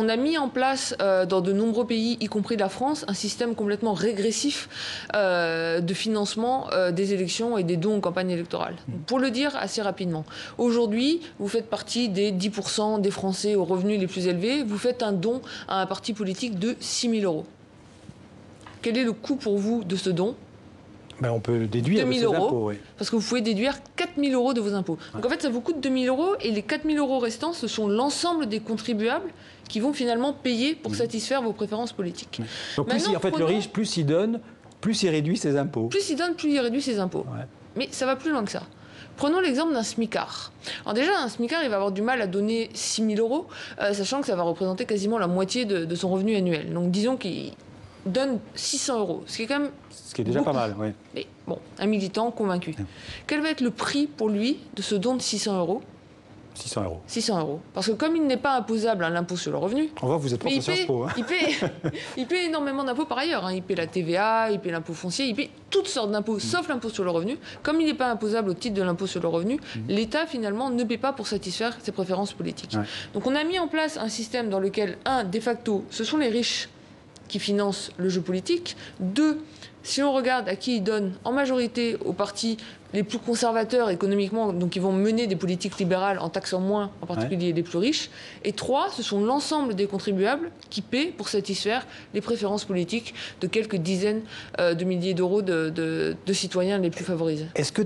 On a mis en place dans de nombreux pays, y compris la France, un système complètement régressif de financement des élections et des dons en campagne électorale. Donc, pour le dire assez rapidement, aujourd'hui, vous faites partie des 10% des Français aux revenus les plus élevés, vous faites un don à un parti politique de 6 000 €. Quel est le coût pour vous de ce don ? On peut déduire 2 000 de ses €, impôts, oui. parce que vous pouvez déduire 4 000 € de vos impôts. Donc en fait, ça vous coûte 2 000 € et les 4 000 € restants, ce sont l'ensemble des contribuables qui vont finalement payer pour satisfaire vos préférences politiques. Donc le riche, plus il donne, plus il réduit ses impôts. Plus il donne, plus il réduit ses impôts. Ouais. Mais ça va plus loin que ça. Prenons l'exemple d'un smicard. Alors déjà, un smicard, il va avoir du mal à donner 6 000 €, sachant que ça va représenter quasiment la moitié de son revenu annuel. Donc disons qu'il donne 600 €, ce qui est quand même... Ce qui est déjà beaucoup. Pas mal, oui. Mais bon, un militant convaincu. Quel va être le prix pour lui de ce don de 600 €? 600 €. 600 €. Parce que comme il n'est pas imposable à l'impôt sur le revenu... On voit que vous êtes prof de Sciences Po. Il paie énormément d'impôts par ailleurs. Il paie la TVA, il paie l'impôt foncier, il paie toutes sortes d'impôts, sauf l'impôt sur le revenu. Comme il n'est pas imposable au titre de l'impôt sur le revenu, l'État, finalement, ne paie pas pour satisfaire ses préférences politiques. Ouais. Donc on a mis en place un système dans lequel, de facto, ce sont les riches qui financent le jeu politique. 2, si on regarde à qui ils donnent, en majorité aux partis les plus conservateurs économiquement, donc ils vont mener des politiques libérales en taxant moins, en particulier les plus riches. Et 3, ce sont l'ensemble des contribuables qui paient pour satisfaire les préférences politiques de quelques dizaines de milliers d'euros de citoyens les plus favorisés. Est-ce que